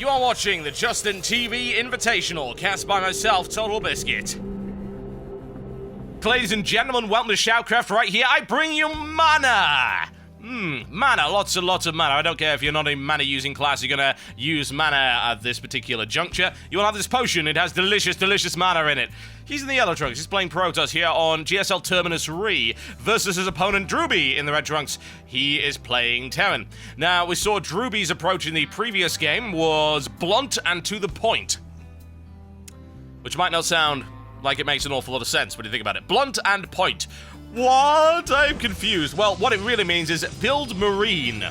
You are watching the Justin TV Invitational, cast by myself, Totalbiscuit. Ladies and gentlemen, welcome to SHOUTcraft. Right here, I bring you mana! Mana, lots and lots of mana. I don't care if you're not a mana-using class, you're gonna use mana at this particular juncture. You will have this potion, it has delicious, delicious mana in it. He's in the yellow trunks, he's playing Protoss here on GSL Terminus Re versus his opponent Drewbie in the red trunks. He is playing Terran. Now, we saw Drewbie's approach in the previous game was blunt and to the point. Which might not sound like it makes an awful lot of sense when you think about it. Blunt and point. What? I'm confused. Well, what it really means is build Marine,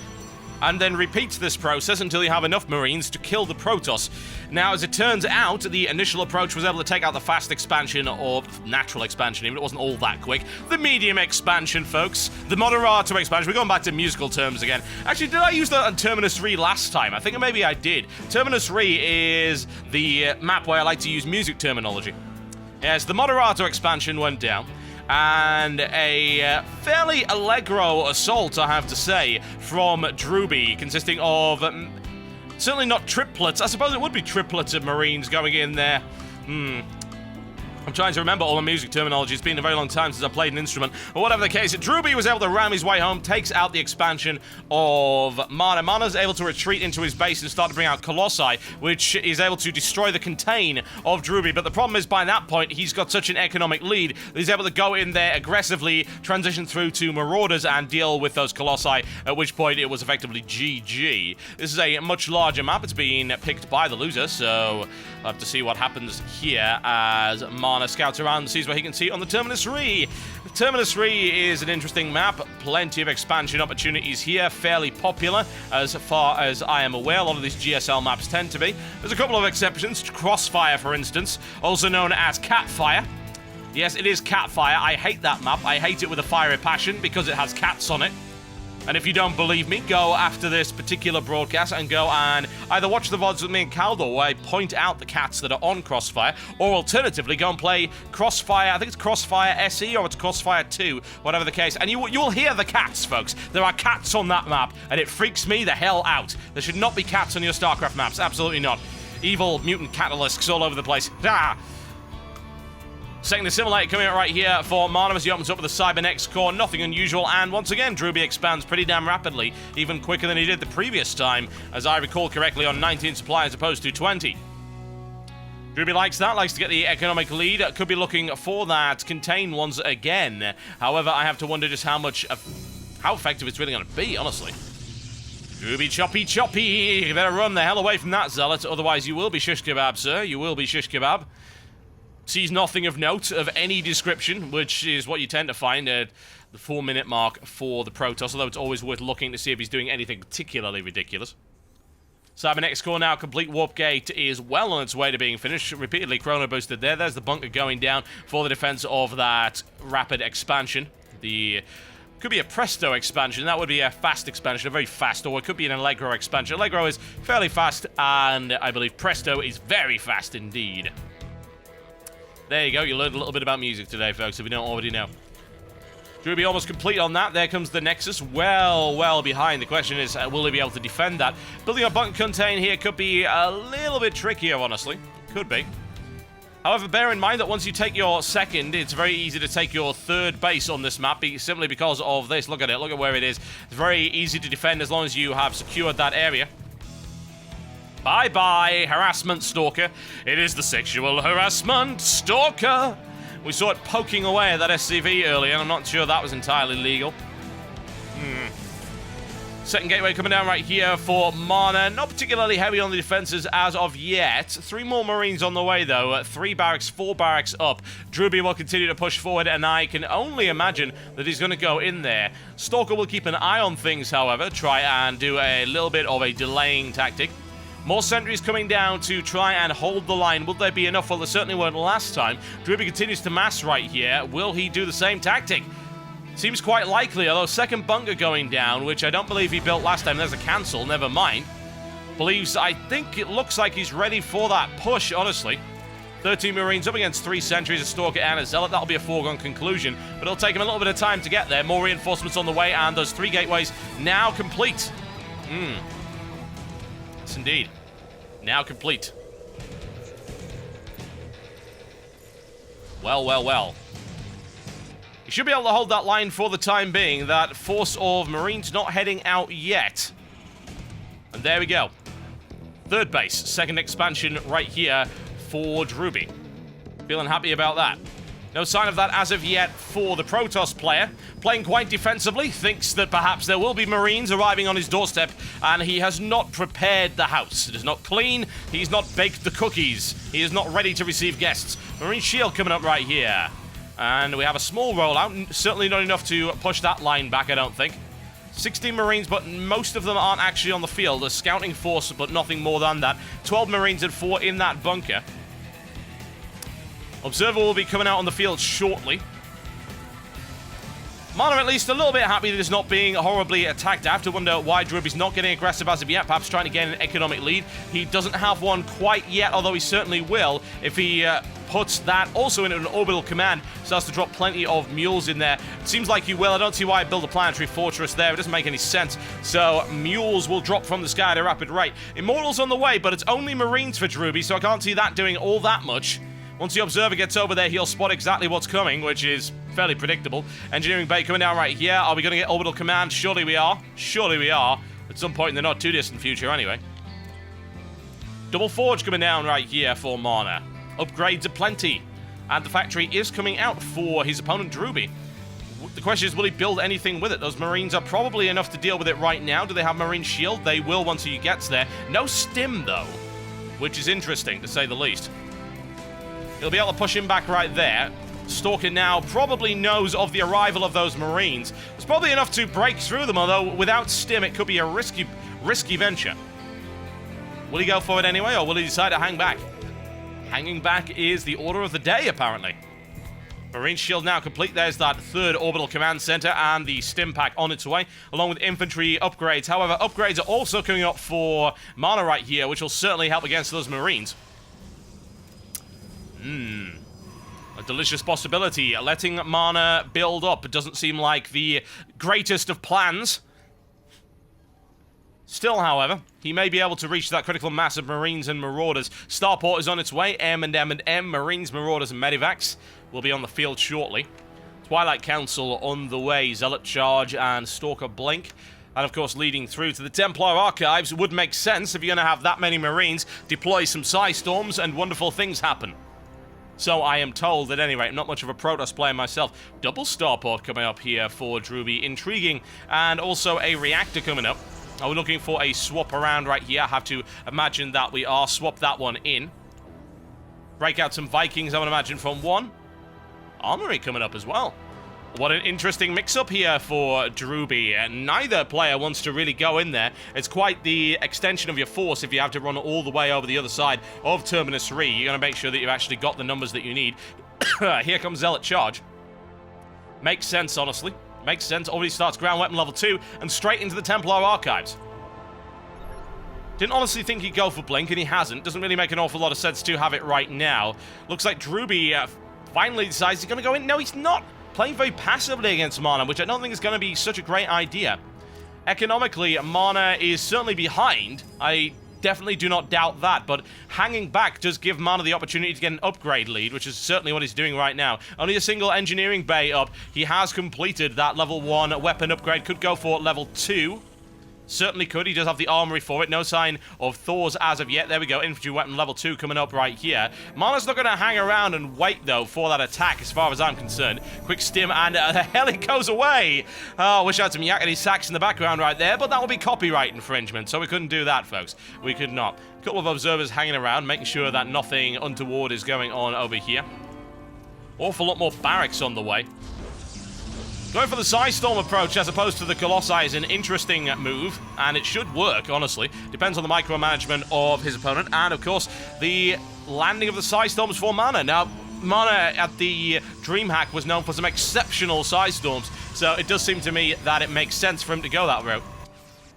and then repeat this process until you have enough Marines to kill the Protoss. Now, as it turns out, the initial approach was able to take out the fast expansion, or natural expansion even, it wasn't all that quick. The medium expansion, folks. The moderato expansion. We're going back to musical terms again. Actually, did I use that on Terminus Re last time? I think maybe I did. Terminus Re is the map where I like to use music terminology. Yes, the moderato expansion went down. And a fairly allegro assault, I have to say, from Drewbie, consisting of certainly not triplets. I suppose it would be triplets of Marines going in there. I'm trying to remember all the music terminology. It's been a very long time since I played an instrument. But whatever the case, Drewbie was able to ram his way home, takes out the expansion of Mana. Mana's able to retreat into his base and start to bring out Colossi, which is able to destroy the contain of Drewbie. But the problem is, by that point, he's got such an economic lead that he's able to go in there aggressively, transition through to Marauders, and deal with those Colossi, at which point it was effectively GG. This is a much larger map. It's been picked by the loser, so we'll have to see what happens here as Mana scouts around and sees what he can see on the Terminus Re. Terminus Re is an interesting map. Plenty of expansion opportunities here. Fairly popular as far as I am aware. A lot of these GSL maps tend to be. There's a couple of exceptions. Crossfire, for instance, also known as Catfire. Yes, it is Catfire. I hate that map. I hate it with a fiery passion because it has cats on it. And if you don't believe me, go after this particular broadcast and go and either watch the VODs with me and Caldo, where I point out the cats that are on Crossfire, or alternatively, go and play Crossfire. I think it's Crossfire SE or it's Crossfire 2, whatever the case. And you'll hear the cats, folks. There are cats on that map, and it freaks me the hell out. There should not be cats on your StarCraft maps. Absolutely not. Evil mutant catalysks all over the place. Ah! Second assimilator coming out right here for Mana as he opens up with the Cybernex core. Nothing unusual, and once again, Drewbie expands pretty damn rapidly, even quicker than he did the previous time, as I recall correctly, on 19 supply as opposed to 20. Drewbie likes that, likes to get the economic lead, could be looking for that contain once again. However, I have to wonder just how effective it's really going to be, honestly. Drewbie, choppy. You better run the hell away from that zealot, otherwise you will be shish kebab, sir. You will be shish kebab. Sees nothing of note of any description, which is what you tend to find at the 4-minute mark for the Protoss, although it's always worth looking to see if he's doing anything particularly ridiculous. Cybernex core now, complete warp gate is well on its way to being finished. Repeatedly chrono boosted there. There's the bunker going down for the defense of that rapid expansion. Could be a Presto expansion. That would be a fast expansion, a very fast, or it could be an Allegro expansion. Allegro is fairly fast, and I believe Presto is very fast indeed. There you go, you learned a little bit about music today, folks, if you don't already know. Drewbie almost complete on that. There comes the Nexus, well behind. The question is, will he be able to defend that? Building a bunker contain here could be a little bit trickier, honestly. Could be. However, bear in mind that once you take your second, it's very easy to take your third base on this map, simply because of this. Look at it, look at where it is. It's very easy to defend as long as you have secured that area. Bye-bye, harassment stalker. It is the sexual harassment stalker. We saw it poking away at that SCV earlier, and I'm not sure that was entirely legal. Second gateway coming down right here for Mana. Not particularly heavy on the defenses as of yet. 3 more Marines on the way, though. 3 barracks, 4 barracks up. Drewbie will continue to push forward, and I can only imagine that he's going to go in there. Stalker will keep an eye on things, however. Try and do a little bit of a delaying tactic. More sentries coming down to try and hold the line. Will there be enough? Well, there certainly weren't last time. Drewbie continues to mass right here. Will he do the same tactic? Seems quite likely, although second bunker going down, which I don't believe he built last time. There's a cancel, never mind. I think it looks like he's ready for that push, honestly. 13 Marines up against 3 sentries, a Stalker and a Zealot. That'll be a foregone conclusion, but it'll take him a little bit of time to get there. More reinforcements on the way, and those 3 gateways now complete. Yes, indeed. Now complete. Well, well, well. You should be able to hold that line for the time being. That force of Marines not heading out yet. And there we go. Third base, second expansion right here for Drewbie. Feeling happy about that. No sign of that as of yet for the Protoss player. Playing quite defensively, thinks that perhaps there will be Marines arriving on his doorstep, and he has not prepared the house. It is not clean, he's not baked the cookies, he is not ready to receive guests. Marine shield coming up right here. And we have a small rollout, certainly not enough to push that line back, I don't think. 16 Marines, but most of them aren't actually on the field. A scouting force, but nothing more than that. 12 Marines and 4 in that bunker. Observer will be coming out on the field shortly. Mana at least a little bit happy that it's not being horribly attacked. I have to wonder why Drewbie's not getting aggressive as of yet, perhaps trying to gain an economic lead. He doesn't have one quite yet, although he certainly will if he puts that also into an orbital command. Starts to drop plenty of mules in there. It seems like he will. I don't see why I build a planetary fortress there. It doesn't make any sense. So mules will drop from the sky at a rapid rate. Immortals on the way, but it's only Marines for Drewbie, so I can't see that doing all that much. Once the Observer gets over there, he'll spot exactly what's coming, which is fairly predictable. Engineering Bay coming down right here. Are we going to get orbital command? Surely we are. Surely we are. At some point in the not too distant future, anyway. Double Forge coming down right here for Mana. Upgrades aplenty. And the factory is coming out for his opponent, Drewbie. The question is, will he build anything with it? Those Marines are probably enough to deal with it right now. Do they have Marine Shield? They will once he gets there. No Stim, though, which is interesting, to say the least. He'll be able to push him back right there. Stalker now probably knows of the arrival of those Marines. It's probably enough to break through them, although without Stim, it could be a risky venture. Will he go for it anyway, or will he decide to hang back? Hanging back is the order of the day, apparently. Marine Shield now complete. There's that third orbital command center and the Stim pack on its way, along with infantry upgrades. However, upgrades are also coming up for Mana right here, which will certainly help against those Marines. A delicious possibility. Letting Mana build up doesn't seem like the greatest of plans. Still, however, he may be able to reach that critical mass of Marines and Marauders. Starport is on its way. M and M and M. Marines, Marauders, and Medivacs will be on the field shortly. Twilight Council on the way. Zealot Charge and Stalker Blink. And, of course, leading through to the Templar Archives would make sense if you're going to have that many Marines. Deploy some Psy Storms and wonderful things happen. So I am told, at any rate. I'm not much of a Protoss player myself. Double Starport coming up here for Drewbie. Intriguing. And also a Reactor coming up. Are we looking for a swap around right here? I have to imagine that we are. Swap that one in. Break out some Vikings, I would imagine, from one. Armory coming up as well. What an interesting mix-up here for Drewbie. Neither player wants to really go in there. It's quite the extension of your force if you have to run all the way over the other side of Terminus 3. You're going to make sure that you've actually got the numbers that you need. Here comes Zealot Charge. Makes sense, honestly. Makes sense. Already starts ground weapon level 2 and straight into the Templar Archives. Didn't honestly think he'd go for Blink, and he hasn't. Doesn't really make an awful lot of sense to have it right now. Looks like Drewbie finally decides he's going to go in. No, he's not. Playing very passively against Mana, which I don't think is going to be such a great idea. Economically, Mana is certainly behind. I definitely do not doubt that, but hanging back does give Mana the opportunity to get an upgrade lead, which is certainly what he's doing right now. Only a single engineering bay up. He has completed that level 1 weapon upgrade. Could go for level 2. Certainly could. He does have the armory for it. No sign of Thor's as of yet. There we go. Infantry weapon level 2 coming up right here. Mana's not going to hang around and wait, though, for that attack, as far as I'm concerned. Quick Stim, and the hell it goes away. Oh, wish I had some yakety sax in the background right there, but that would be copyright infringement, so we couldn't do that, folks. We could not. A couple of observers hanging around, making sure that nothing untoward is going on over here. Awful lot more barracks on the way. Going for the Psystorm approach as opposed to the Colossi is an interesting move, and it should work, honestly. Depends on the micromanagement of his opponent, and, of course, the landing of the Psystorms for Mana. Now, Mana at the DreamHack was known for some exceptional Psystorms, so it does seem to me that it makes sense for him to go that route.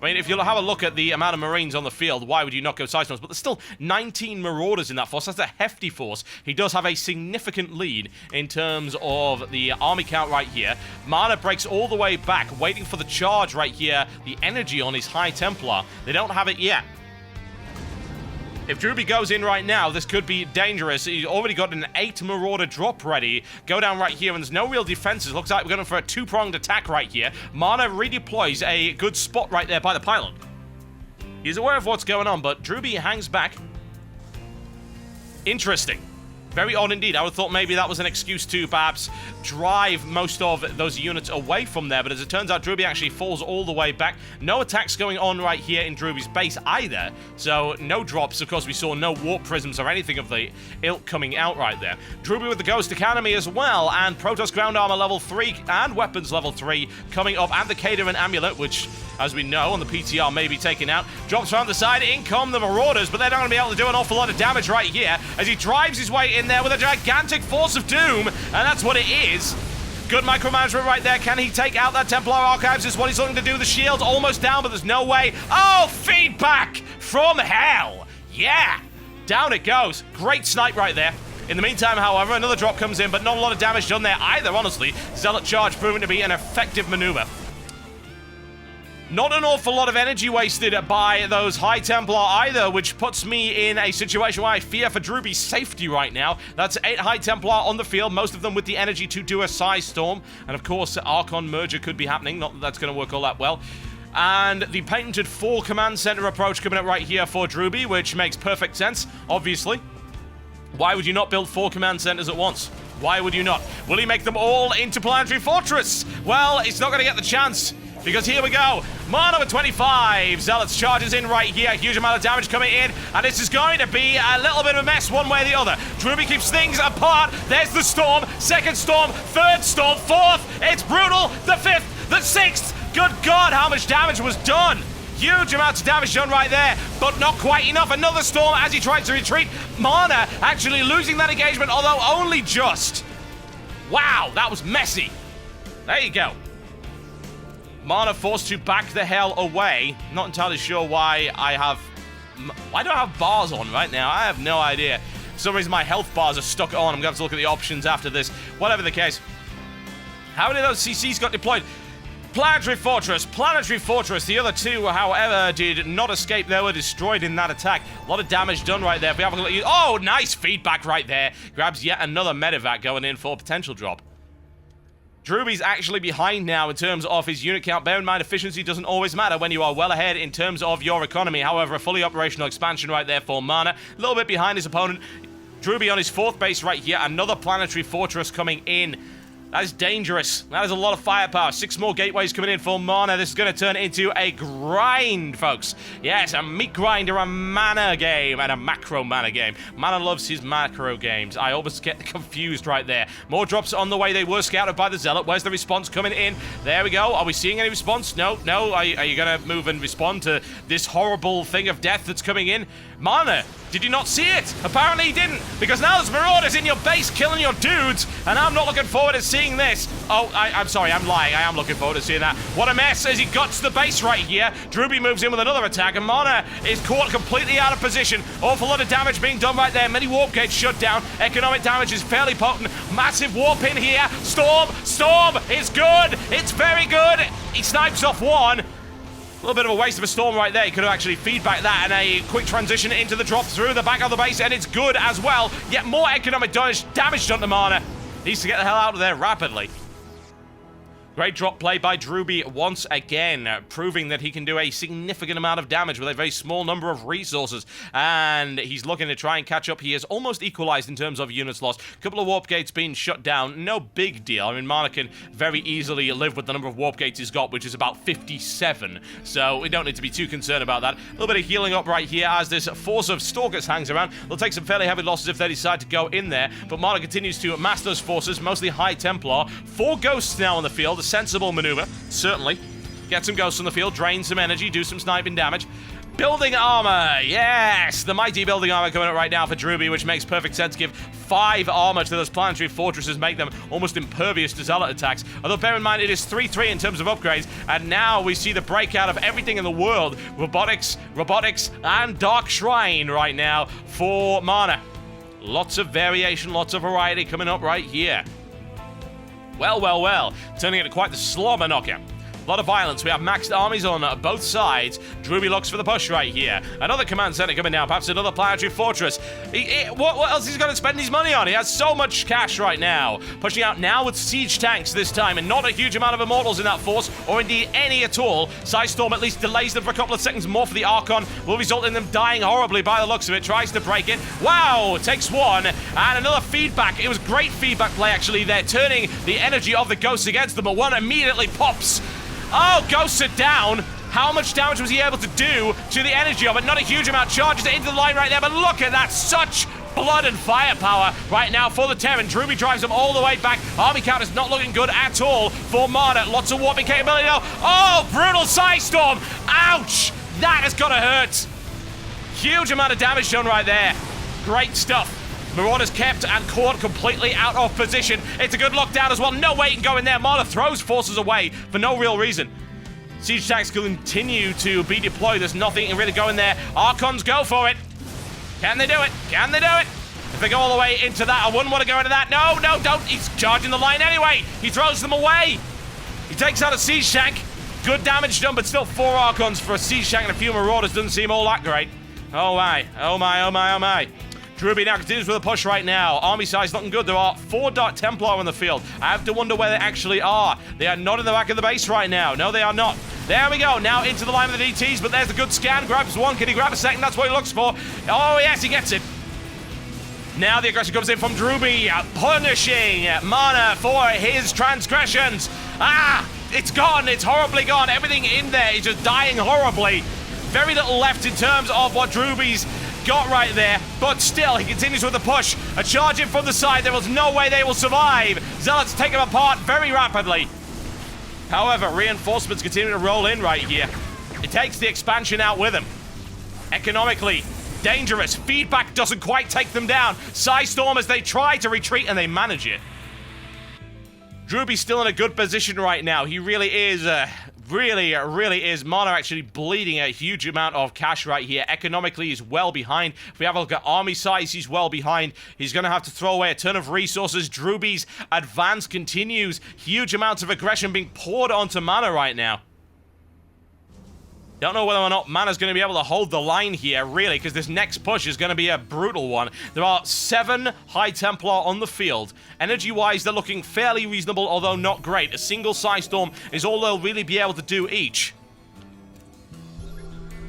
I mean, if you'll have a look at the amount of Marines on the field, why would you not go Psystorms? But there's still 19 Marauders in that force. That's a hefty force. He does have a significant lead in terms of the army count right here. Mana breaks all the way back, waiting for the charge right here. The energy on his High Templar. They don't have it yet. If Drewbie goes in right now, this could be dangerous. He's already got an 8 Marauder drop ready. Go down right here, and there's no real defenses. Looks like we're going for a 2-pronged attack right here. Mana redeploys a good spot right there by the pylon. He's aware of what's going on, but Drewbie hangs back. Interesting. Very odd indeed. I would have thought maybe that was an excuse to perhaps drive most of those units away from there, but as it turns out, Drewbie actually falls all the way back. No attacks going on right here in Drewbie's base either, so no drops. Of course, we saw no warp prisms or anything of the ilk coming out right there. Drewbie with the Ghost Academy as well, and Protoss Ground Armor level 3 and Weapons level 3 coming up, and the Caterin Amulet, which, as we know, on the PTR may be taken out. Drops around the side, in come the Marauders, but they're not going to be able to do an awful lot of damage right here as he drives his way in there with a gigantic Force of Doom, and that's what it is. Good micromanagement right there. Can he take out that Templar Archives is what he's looking to do. The shield's almost down, but there's no way. Oh, feedback from hell. Yeah, down it goes. Great snipe right there. In the meantime, however, another drop comes in, but not a lot of damage done there either, honestly. Zealot Charge proving to be an effective maneuver. Not an awful lot of energy wasted by those High Templar either, which puts me in a situation where I fear for Drewbie's safety right now. That's 8 High Templar on the field, most of them with the energy to do a Size Storm. And of course, Archon Merger could be happening. Not that that's going to work all that well. And the patented 4 command center approach coming up right here for Drewbie, which makes perfect sense, obviously. Why would you not build 4 command centers at once? Why would you not? Will he make them all into Planetary Fortress? Well, it's not going to get the chance. Because here we go. Mana with 25. Zealots charges in right here. Huge amount of damage coming in. And this is going to be a little bit of a mess one way or the other. Drewbie keeps things apart. There's the storm. Second storm. Third storm. Fourth. It's brutal. The 5th. The 6th. Good God, how much damage was done. Huge amounts of damage done right there, but not quite enough. Another storm as he tries to retreat. Mana actually losing that engagement, although only just. Wow, that was messy. There you go. Mana forced to back the hell away. Not entirely sure why why do I have bars on right now? I have no idea. For some reason my health bars are stuck on. I'm going to have to look at the options after this. Whatever the case. How many of those CCs got deployed? Planetary Fortress. Planetary Fortress. The other 2, however, did not escape. They were destroyed in that attack. A lot of damage done right there. If we have a look at oh, nice feedback right there. Grabs yet another medevac going in for a potential drop. Drewbie's actually behind now in terms of his unit count. Bear in mind, efficiency doesn't always matter when you are well ahead in terms of your economy. However, a fully operational expansion right there for Mana. A little bit behind his opponent. Drewbie on his 4th base right here. Another Planetary Fortress coming in. That is dangerous. That is a lot of firepower. 6 more gateways coming in for Mana. This is going to turn into a grind, folks. Yes, a meat grinder, a mana game, and a macro mana game. Mana loves his macro games. I always get confused right there. More drops on the way. They were scouted by the Zealot. Where's the response coming in? There we go. Are we seeing any response? No. Are you going to move and respond to this horrible thing of death that's coming in? Mana, did you not see it? Apparently he didn't, because now there's Marauders in your base killing your dudes, and I'm not looking forward to seeing this. Oh, I'm sorry, I'm lying. I am looking forward to seeing that. What a mess as he guts the base right here. Drewbie moves in with another attack, and Mana is caught completely out of position. Awful lot of damage being done right there. Many warp gates shut down. Economic damage is fairly potent. Massive warp in here. Storm is good. It's very good. He snipes off one. A little bit of a waste of a storm right there. He could have actually feedback that and a quick transition into the drop through the back of the base, and it's good as well. Yet more economic damage done to Mana. Needs to get the hell out of there rapidly. Great drop play by Drewbie once again, proving that he can do a significant amount of damage with a very small number of resources. And he's looking to try and catch up. He has almost equalized in terms of units lost. A couple of warp gates being shut down. No big deal. I mean, Mana can very easily live with the number of warp gates he's got, which is about 57. So we don't need to be too concerned about that. A little bit of healing up right here as this force of Stalkers hangs around. They'll take some fairly heavy losses if they decide to go in there. But Mana continues to mass those forces, mostly High Templar. 4 ghosts now on the field. Sensible maneuver, certainly. Get some ghosts on the field, drain some energy, do some sniping damage. Building armor, yes! The mighty building armor coming up right now for Drewbie, which makes perfect sense. Give 5 armor to those planetary fortresses, make them almost impervious to Zealot attacks. Although bear in mind, it is 3-3 in terms of upgrades, and now we see the breakout of everything in the world. Robotics, and Dark Shrine right now for Mana. Lots of variation, lots of variety coming up right here. Well. Turning into quite the slobber knocker. A lot of violence. We have maxed armies on both sides. Drewbie looks for the push right here. Another command center coming down. Perhaps another planetary fortress. What else is he going to spend his money on? He has so much cash right now. Pushing out now with siege tanks this time, and not a huge amount of immortals in that force, or indeed any at all. Psystorm at least delays them for a couple of seconds more for the Archon. Will result in them dying horribly by the looks of it. Tries to break it. Wow! Takes one. And another feedback. It was great feedback play, actually. They're turning the energy of the ghosts against them, but one immediately pops. Oh, ghosts are down. How much damage was he able to do to the energy of it? Not a huge amount. Charges it into the line right there, but look at that. Such blood and firepower right now for the Terran. Drewbie drives them all the way back. Army count is not looking good at all for Mana. Lots of warping capability now. Oh, brutal Psystorm. Ouch. That has got to hurt. Huge amount of damage done right there. Great stuff. Marauders kept and caught completely out of position. It's a good lockdown as well. No way he can go in there. Marta throws forces away for no real reason. Siege tanks continue to be deployed. There's nothing really going there. Archons go for it. Can they do it? Can they do it? If they go all the way into that, I wouldn't want to go into that. No, no, don't. He's charging the line anyway. He throws them away. He takes out a siege tank. Good damage done, but still 4 Archons for a siege tank and a few Marauders doesn't seem all that great. Oh my, oh my, oh my, oh my. Drewbie now continues with a push right now. Army size looking good. There are 4 Dark Templar on the field. I have to wonder where they actually are. They are not in the back of the base right now. No, they are not. There we go. Now into the line of the DTs, but there's a good scan. Grabs one. Can he grab a second? That's what he looks for. Oh, yes, he gets it. Now the aggression comes in from Drewbie, punishing Mana for his transgressions. Ah, it's gone. It's horribly gone. Everything in there is just dying horribly. Very little left in terms of what Drewbie's got right there, but still, he continues with the push. A charge in from the side. There was no way they will survive. Zealots take him apart very rapidly. However, reinforcements continue to roll in right here. It takes the expansion out with him. Economically dangerous. Feedback doesn't quite take them down. Psystorm as they try to retreat, and they manage it. Drewbie's still in a good position right now. He really is... really is. Mana actually bleeding a huge amount of cash right here. Economically, he's well behind. If we have a look at army size, he's well behind. He's going to have to throw away a ton of resources. Drewbie's advance continues. Huge amounts of aggression being poured onto Mana right now. Don't know whether or not Mana's going to be able to hold the line here, really, because this next push is going to be a brutal one. There are 7 High Templar on the field. Energy-wise, they're looking fairly reasonable, although not great. A single Psystorm is all they'll really be able to do each.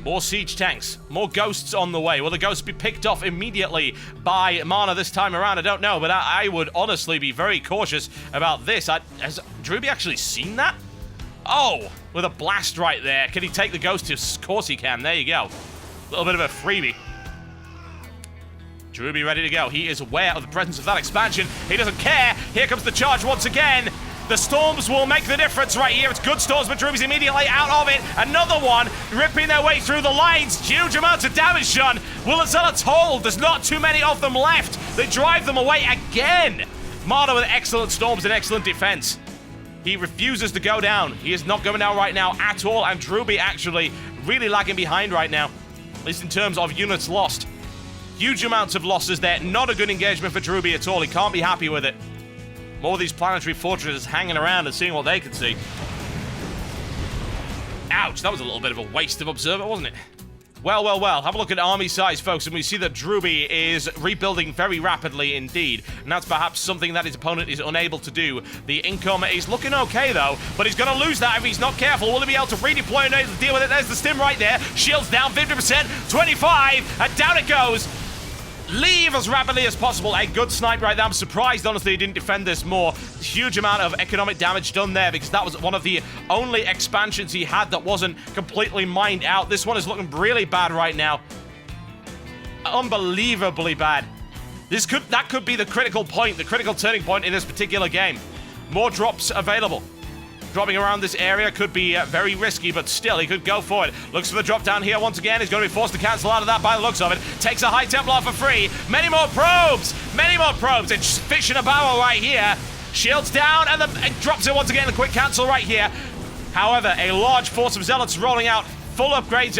More siege tanks. More ghosts on the way. Will the ghosts be picked off immediately by Mana this time around? I don't know, but I would honestly be very cautious about this. Has Drewbie actually seen that? Oh, with a blast right there. Can he take the ghost? Of course he can. There you go. A little bit of a freebie. Drewbie ready to go. He is aware of the presence of that expansion. He doesn't care. Here comes the charge once again. The storms will make the difference right here. It's good storms, but Drewbie's immediately out of it. Another one ripping their way through the lines. Huge amounts of damage done. Will the Zealots hold? There's not too many of them left. They drive them away again. Marta with excellent storms and excellent defense. He refuses to go down. He is not going down right now at all, and Drewbie actually really lagging behind right now, at least in terms of units lost. Huge amounts of losses there. Not a good engagement for Drewbie at all. He can't be happy with it. More of these planetary fortresses hanging around and seeing what they can see. Ouch, that was a little bit of a waste of observer, wasn't it? Well, well, well. Have a look at army size, folks, and we see that Drewbie is rebuilding very rapidly indeed. And that's perhaps something that his opponent is unable to do. The income is looking okay, though, but he's going to lose that if he's not careful. Will he be able to redeploy and able to deal with it? There's the stim right there. Shields down 50%, 25, and down it goes. Leave as rapidly as possible. A good snipe right there. I'm surprised, honestly, he didn't defend this more. Huge amount of economic damage done there because that was one of the only expansions he had that wasn't completely mined out. This one is looking really bad right now. Unbelievably bad. That could be the critical point, the critical turning point in this particular game. More drops available. Dropping around this area could be very risky, but still, he could go for it. Looks for the drop down here once again. He's going to be forced to cancel out of that by the looks of it. Takes a High Templar for free. Many more probes! Many more probes. It's fish in a barrel right here. Shields down, and it drops it once again. A quick cancel right here. However, a large force of Zealots rolling out. Full upgrades.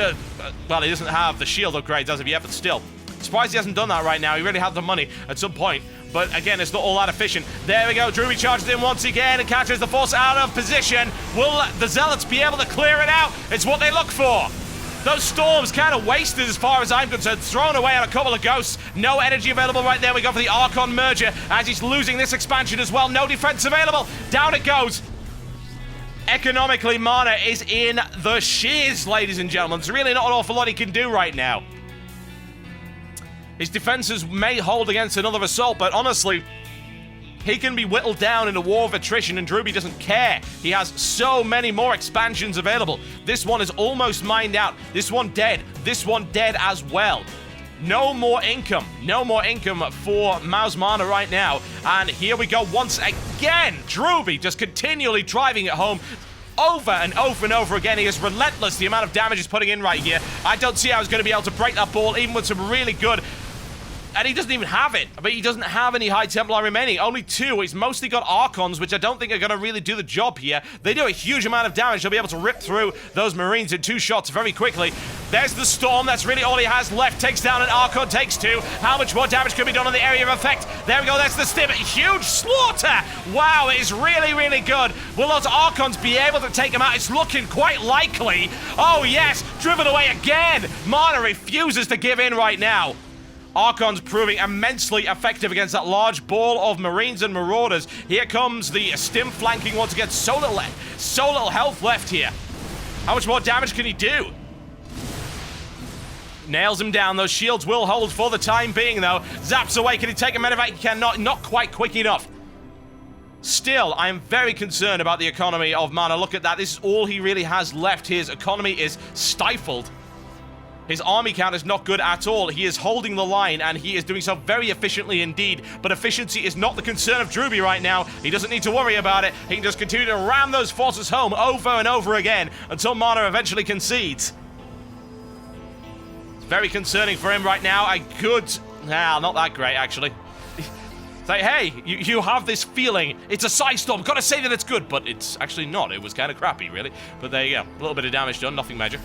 Well, he doesn't have the shield upgrades as of yet, but still. Surprised he hasn't done that right now. He really had the money at some point. but again, it's not all that efficient. There we go. Drewbie charges in once again and catches the force out of position. Will the Zealots be able to clear it out? It's what they look for. Those storms kind of wasted as far as I'm concerned. Thrown away on a couple of ghosts. No energy available right there. We go for the Archon merger as he's losing this expansion as well. No defense available. Down it goes. Economically, Mana is in the shiz, ladies and gentlemen. There's really not an awful lot he can do right now. His defenses may hold against another assault, but honestly, he can be whittled down in a war of attrition, and Drewbie doesn't care. He has so many more expansions available. This one is almost mined out. This one dead. This one dead as well. No more income. No more income for Mouse Mana right now. And here we go once again. Drewbie just continually driving it home. Over and over and over again. He is relentless, the amount of damage he's putting in right here. I don't see how he's going to be able to break that ball, even with some really good... And he doesn't even have it. I mean, he doesn't have any High Templar remaining. Only 2. He's mostly got Archons, which I don't think are going to really do the job here. They do a huge amount of damage. He'll be able to rip through those Marines in 2 shots very quickly. There's the Storm. That's really all he has left. Takes down an Archon, takes 2. How much more damage can be done on the area of effect? There we go. That's the Stim. Huge slaughter. Wow, it is really, really good. Will those Archons be able to take him out? It's looking quite likely. Oh, yes. Driven away again. Mana refuses to give in right now. Archon's proving immensely effective against that large ball of Marines and Marauders. Here comes the Stim flanking once again. So little health left here. How much more damage can he do? Nails him down. Those shields will hold for the time being, though. Zaps away. Can he take a medevac? He cannot. Not quite quick enough. Still, I am very concerned about the economy of Mana. Look at that. This is all he really has left. His economy is stifled. His army count is not good at all. He is holding the line, and he is doing so very efficiently indeed. But efficiency is not the concern of Drewbie right now. He doesn't need to worry about it. He can just continue to ram those forces home over and over again until Mana eventually concedes. It's very concerning for him right now. Not that great, actually. It's like, hey, you have this feeling. It's a Psy Storm. Gotta say that it's good, but it's actually not. It was kind of crappy, really. But there you go. A little bit of damage done, nothing major.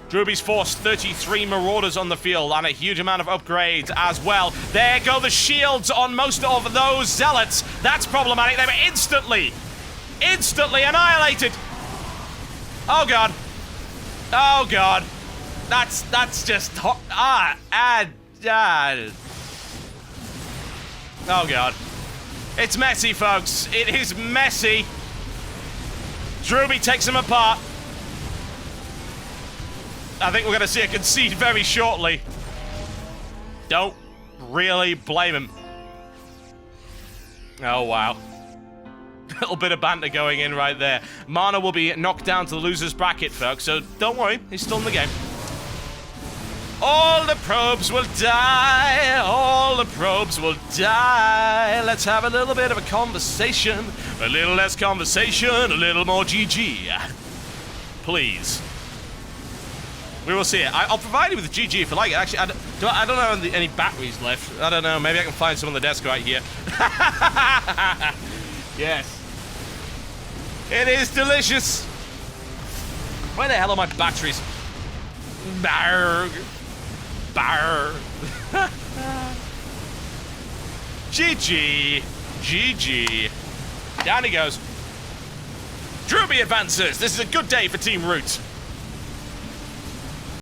Drewbie's forced 33 Marauders on the field and a huge amount of upgrades as well. There go the shields on most of those Zealots. That's problematic. They were instantly annihilated. Oh, God. Oh, God. That's just... Oh, God. It's messy, folks. It is messy. Drewbie takes them apart. I think we're going to see a concede very shortly. Don't really blame him. Oh, wow. A little bit of banter going in right there. Mana will be knocked down to the loser's bracket, folks, so don't worry. He's still in the game. All the probes will die. All the probes will die. Let's have a little bit of a conversation. A little less conversation, a little more GG. Please. We will see it. I'll provide you with a GG if you like it. Actually, I don't have any batteries left. I don't know. Maybe I can find some on the desk right here. Yes. It is delicious. Where the hell are my batteries? Barg. Barg. GG. GG. Down he goes. Drewbie advances. This is a good day for Team Root.